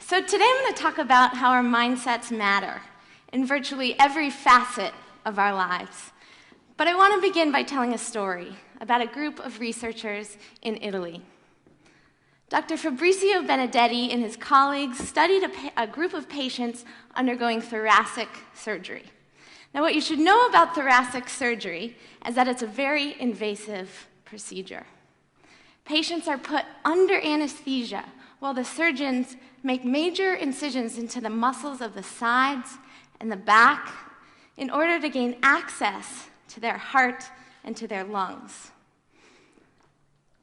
So today I'm going to talk about how our mindsets matter in virtually every facet of our lives. But I want to begin by telling a story about a group of researchers in Italy. Dr. Fabrizio Benedetti and his colleagues studied a group of patients undergoing thoracic surgery. Now, what you should know about thoracic surgery is that it's a very invasive procedure. Patients are put under anesthesia while the surgeons make major incisions into the muscles of the sides and the back in order to gain access to their heart and to their lungs.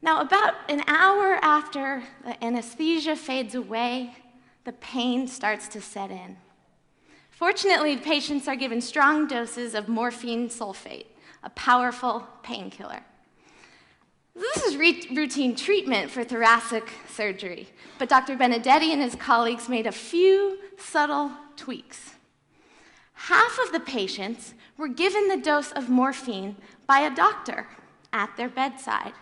Now, about an hour after the anesthesia fades away, the pain starts to set in. Fortunately, patients are given strong doses of morphine sulfate, a powerful painkiller. This is routine treatment for thoracic surgery, but Dr. Benedetti and his colleagues made a few subtle tweaks. Half of the patients were given the dose of morphine by a doctor at their bedside.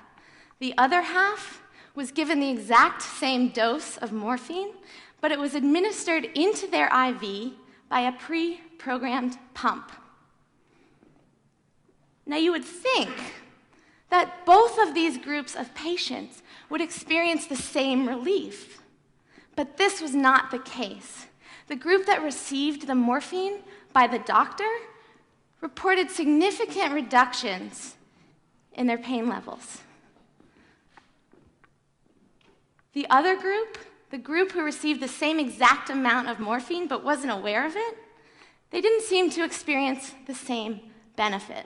The other half was given the exact same dose of morphine, but it was administered into their IV by a pre-programmed pump. Now, you would think that both of these groups of patients would experience the same relief. But this was not the case. The group that received the morphine by the doctor reported significant reductions in their pain levels. The other group, the group who received the same exact amount of morphine but wasn't aware of it, they didn't seem to experience the same benefit.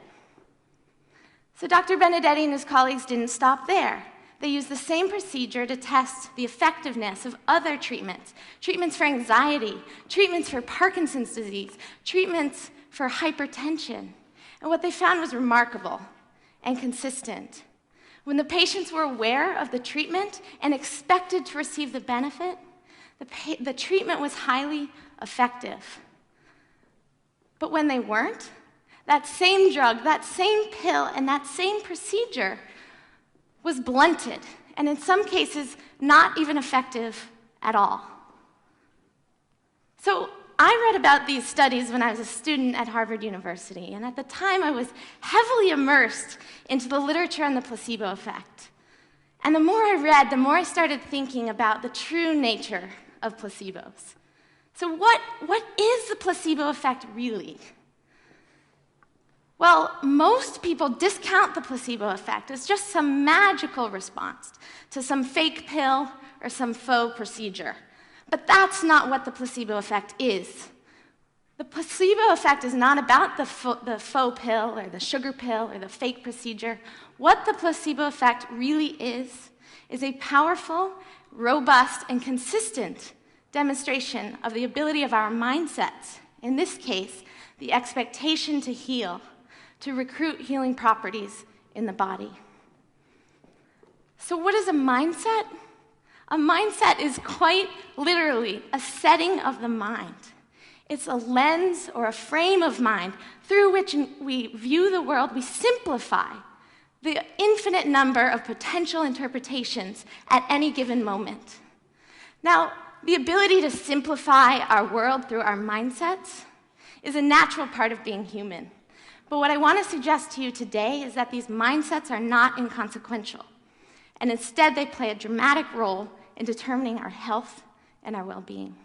So Dr. Benedetti and his colleagues didn't stop there. They used the same procedure to test the effectiveness of other treatments, treatments for anxiety, treatments for Parkinson's disease, treatments for hypertension. And what they found was remarkable and consistent. When the patients were aware of the treatment and expected to receive the benefit, the treatment was highly effective. But when they weren't, that same drug, that same pill, and that same procedure was blunted, and in some cases, not even effective at all. So I read about these studies when I was a student at Harvard University, and at the time I was heavily immersed into the literature on the placebo effect. And the more I read, the more I started thinking about the true nature of placebos. So what is the placebo effect really? Well, most people discount the placebo effect as just some magical response to some fake pill or some faux procedure. But that's not what the placebo effect is. The placebo effect is not about the faux pill or the sugar pill or the fake procedure. What the placebo effect really is a powerful, robust, and consistent demonstration of the ability of our mindsets, in this case, the expectation to heal, to recruit healing properties in the body. So what is a mindset? A mindset is quite literally a setting of the mind. It's a lens or a frame of mind through which we view the world. We simplify the infinite number of potential interpretations at any given moment. Now, the ability to simplify our world through our mindsets is a natural part of being human. But what I want to suggest to you today is that these mindsets are not inconsequential, and instead they play a dramatic role in determining our health and our well-being.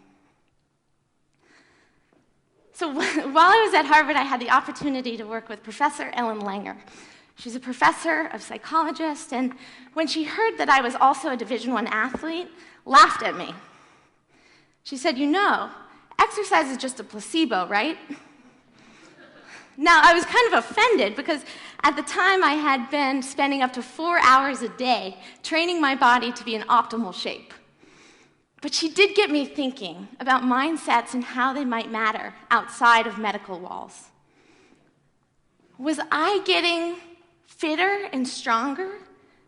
So while I was at Harvard, I had the opportunity to work with Professor Ellen Langer. She's a professor of psychology, and when she heard that I was also a Division I athlete, laughed at me. She said, "You know, exercise is just a placebo, right?" Now, I was kind of offended because at the time I had been spending up to 4 hours a day training my body to be in optimal shape. But she did get me thinking about mindsets and how they might matter outside of medical walls. Was I getting fitter and stronger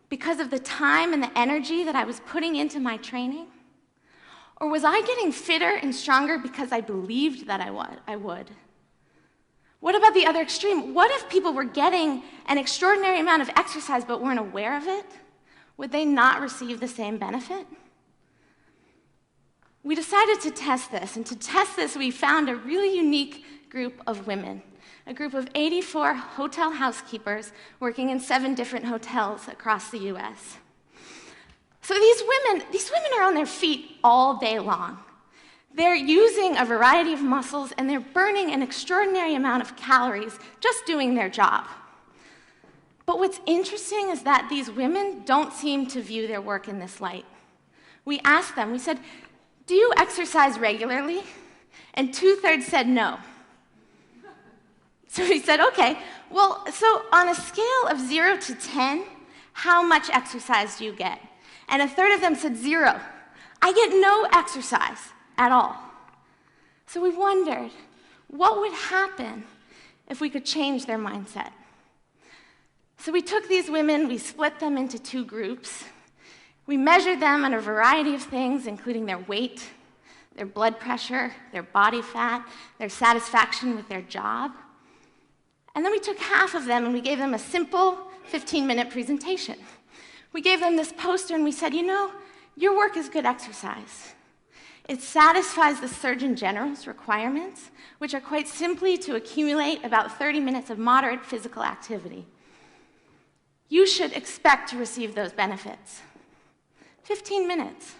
because of the time and the energy that I was putting into my training? Or was I getting fitter and stronger because I believed that I would? What about the other extreme? What if people were getting an extraordinary amount of exercise but weren't aware of it? Would they not receive the same benefit? we decided to test this, and to test this, we found a really unique group of women, a group of 84 hotel housekeepers working in 7 different hotels across the US. So these women are on their feet all day long. They're using a variety of muscles, and they're burning an extraordinary amount of calories just doing their job. But what's interesting is that these women don't seem to view their work in this light. We asked them, we said, "Do you exercise regularly?" And 2/3 said no. So we said, okay, well, so on a scale of 0 to 10, how much exercise do you get? And 1/3 of them said 0. I get no exercise at all. So we wondered, what would happen if we could change their mindset? So we took these women, we split them into 2 groups. We measured them on a variety of things, including their weight, their blood pressure, their body fat, their satisfaction with their job. And then we took half of them and we gave them a simple 15-minute presentation. We gave them this poster and we said, you know, your work is good exercise. It satisfies the Surgeon General's requirements, which are quite simply to accumulate about 30 minutes of moderate physical activity. You should expect to receive those benefits. 15 minutes.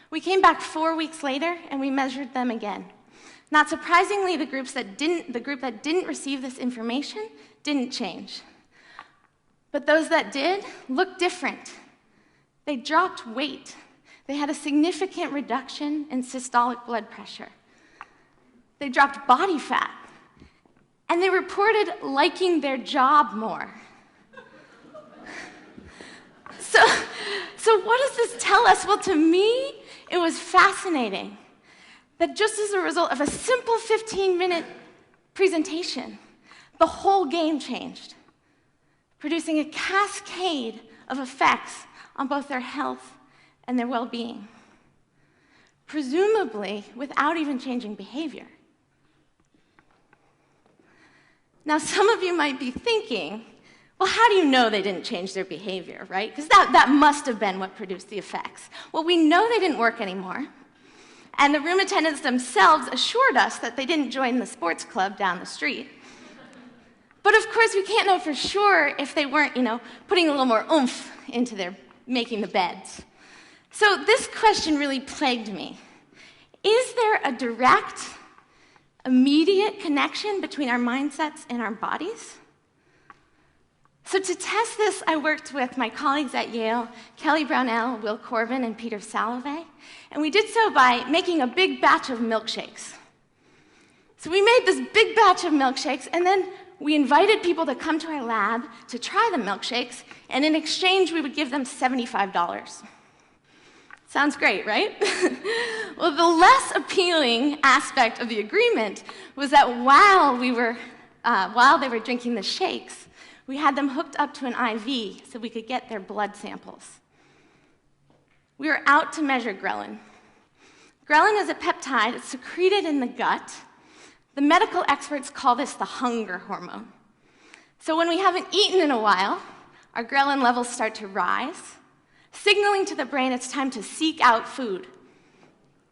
We came back 4 weeks later and we measured them again. Not surprisingly, the group that didn't receive this information didn't change. But those that did looked different. They dropped weight. They had a significant reduction in systolic blood pressure. They dropped body fat. And they reported liking their job more. So what does this tell us? Well, to me, it was fascinating that just as a result of a simple 15-minute presentation, the whole game changed, producing a cascade of effects on both their health and their well-being, presumably without even changing behavior. Now, some of you might be thinking, well, how do you know they didn't change their behavior, right? Because that must have been what produced the effects. Well, we know they didn't work anymore. And the room attendants themselves assured us that they didn't join the sports club down the street. But of course, we can't know for sure if they weren't, putting a little more oomph into their making the beds. So this question really plagued me. Is there a direct, immediate connection between our mindsets and our bodies? So to test this, I worked with my colleagues at Yale, Kelly Brownell, Will Corbin, and Peter Salovey, and we did so by making a big batch of milkshakes. So we made this big batch of milkshakes, and then we invited people to come to our lab to try the milkshakes, and in exchange, we would give them $75. Sounds great, right? Well, the less appealing aspect of the agreement was that while they were drinking the shakes, we had them hooked up to an IV so we could get their blood samples. We were out to measure ghrelin. Ghrelin is a peptide. It's secreted in the gut. The medical experts call this the hunger hormone. So when we haven't eaten in a while, our ghrelin levels start to rise, signaling to the brain it's time to seek out food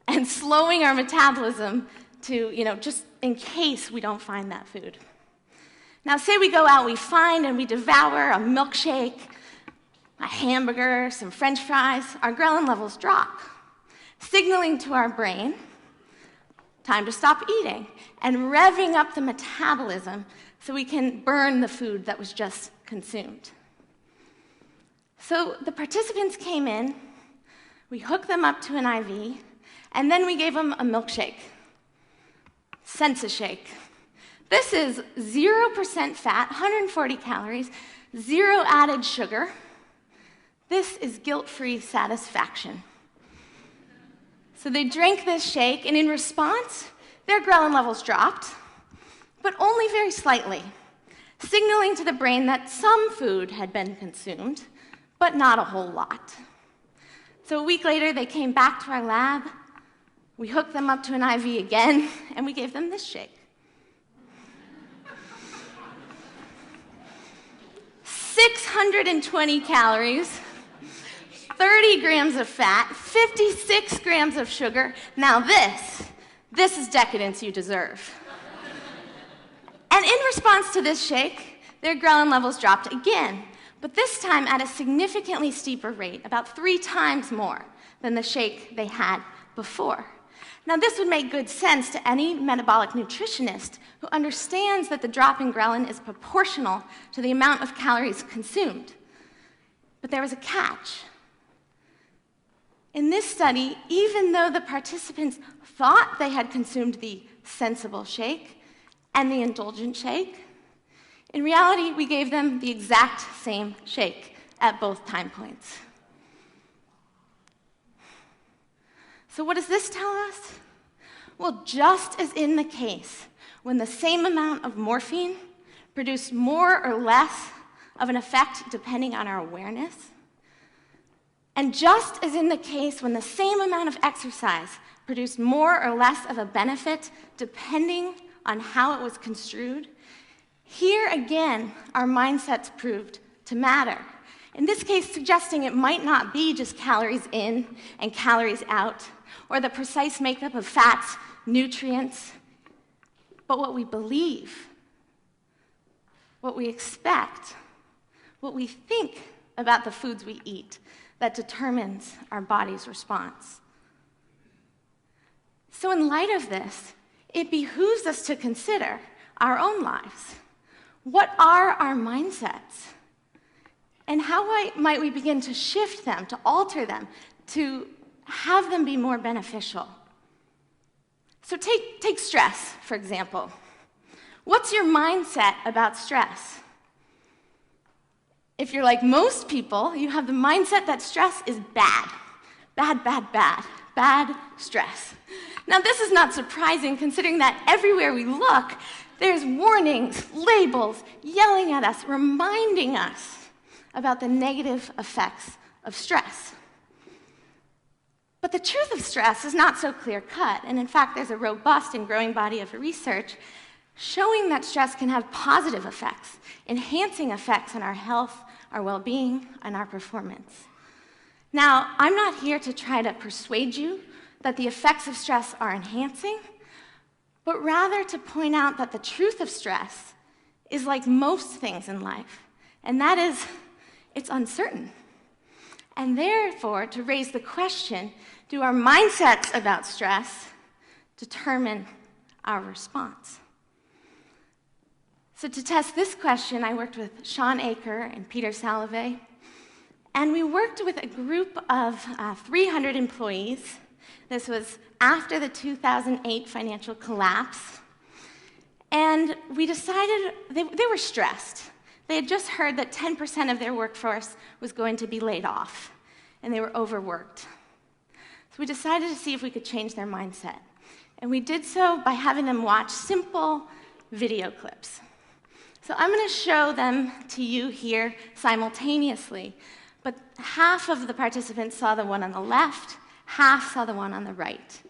and slowing our metabolism to, just in case we don't find that food. Now, say we go out, we find and we devour a milkshake, a hamburger, some French fries, our ghrelin levels drop, signaling to our brain, time to stop eating, and revving up the metabolism so we can burn the food that was just consumed. So the participants came in, we hooked them up to an IV, and then we gave them a milkshake, Sensa shake. This is 0% fat, 140 calories, 0 added sugar. This is guilt-free satisfaction. So they drank this shake, and in response, their ghrelin levels dropped, but only very slightly, signaling to the brain that some food had been consumed, but not a whole lot. So a week later, they came back to our lab, we hooked them up to an IV again, and we gave them this shake. 620 calories, 30 30 grams of fat, 56 grams of sugar. Now this is decadence you deserve. And in response to this shake, their ghrelin levels dropped again, but this time at a significantly steeper rate, about 3 times more than the shake they had before. Now, this would make good sense to any metabolic nutritionist who understands that the drop in ghrelin is proportional to the amount of calories consumed. But there was a catch. In this study, even though the participants thought they had consumed the sensible shake and the indulgent shake, in reality, we gave them the exact same shake at both time points. So what does this tell us? Well, just as in the case when the same amount of morphine produced more or less of an effect depending on our awareness, and just as in the case when the same amount of exercise produced more or less of a benefit depending on how it was construed, here again, our mindsets proved to matter. In this case, suggesting it might not be just calories in and calories out, or the precise makeup of fats, nutrients, but what we believe, what we expect, what we think about the foods we eat that determines our body's response. So in light of this, it behooves us to consider our own lives. What are our mindsets? And how might we begin to shift them, to alter them, to have them be more beneficial? So take stress, for example. What's your mindset about stress? If you're like most people, you have the mindset that stress is bad. Bad, bad, bad. Bad stress. Now, this is not surprising, considering that everywhere we look, there's warnings, labels, yelling at us, reminding us about the negative effects of stress. But the truth of stress is not so clear-cut, and in fact, there's a robust and growing body of research showing that stress can have positive effects, enhancing effects on our health, our well-being, and our performance. Now, I'm not here to try to persuade you that the effects of stress are enhancing, but rather to point out that the truth of stress is like most things in life, and that is, it's uncertain. And therefore, to raise the question, do our mindsets about stress determine our response? So to test this question, I worked with Sean Aker and Peter Salovey, and we worked with a group of 300 employees. This was after the 2008 financial collapse, and we decided they were stressed. They had just heard that 10% of their workforce was going to be laid off, and they were overworked. So we decided to see if we could change their mindset. And we did so by having them watch simple video clips. So I'm going to show them to you here simultaneously, but half of the participants saw the one on the left, half saw the one on the right.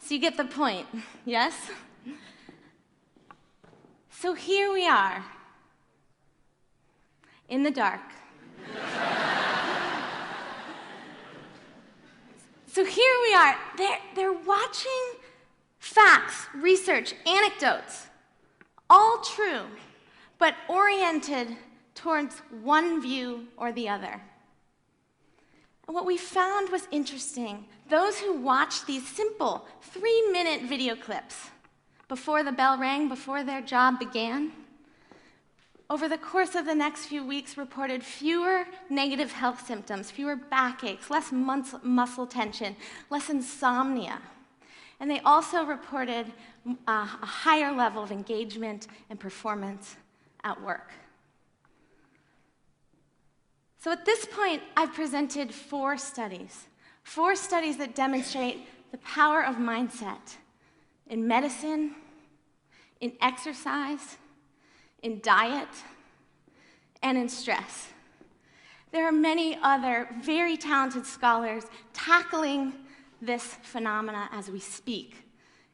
So you get the point, yes? So here we are, in the dark. So here we are, they're watching facts, research, anecdotes, all true, but oriented towards one view or the other. And what we found was interesting. Those who watched these simple 3-minute video clips before the bell rang, before their job began, over the course of the next few weeks reported fewer negative health symptoms, fewer backaches, less muscle tension, less insomnia. And they also reported a higher level of engagement and performance at work. So at this point, I've presented 4 studies that demonstrate the power of mindset in medicine, in exercise, in diet, and in stress. There are many other very talented scholars tackling this phenomena as we speak.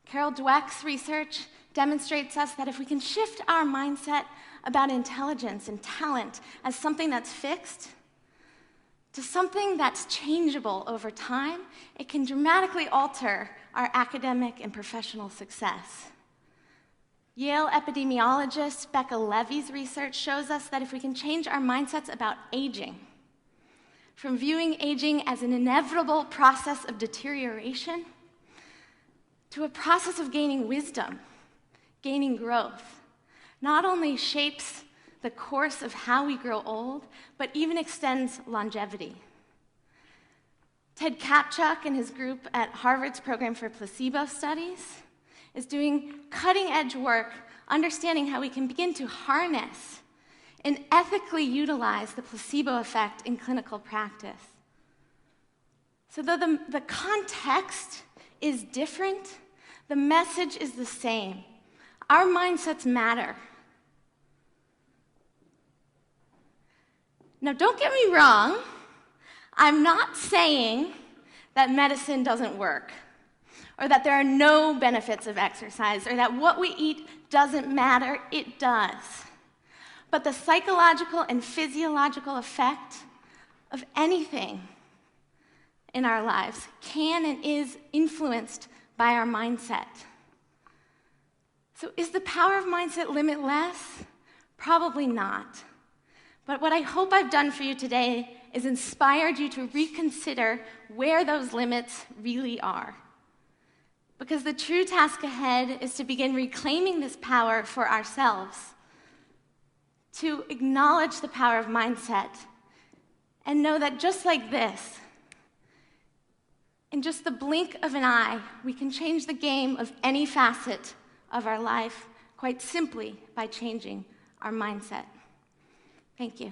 Carol Dweck's research demonstrates us that if we can shift our mindset about intelligence and talent as something that's fixed to something that's changeable over time, it can dramatically alter our academic and professional success. Yale epidemiologist Becca Levy's research shows us that if we can change our mindsets about aging, from viewing aging as an inevitable process of deterioration to a process of gaining wisdom, gaining growth, not only shapes the course of how we grow old, but even extends longevity. Ted Kapchuk and his group at Harvard's Program for Placebo Studies is doing cutting-edge work understanding how we can begin to harness and ethically utilize the placebo effect in clinical practice. So though the context is different, the message is the same. Our mindsets matter. Now, don't get me wrong. I'm not saying that medicine doesn't work, or that there are no benefits of exercise, or that what we eat doesn't matter. It does. But the psychological and physiological effect of anything in our lives can and is influenced by our mindset. So is the power of mindset limitless? Probably not. But what I hope I've done for you today is inspired you to reconsider where those limits really are. Because the true task ahead is to begin reclaiming this power for ourselves, to acknowledge the power of mindset, and know that just like this, in just the blink of an eye, we can change the game of any facet of our life quite simply by changing our mindset. Thank you.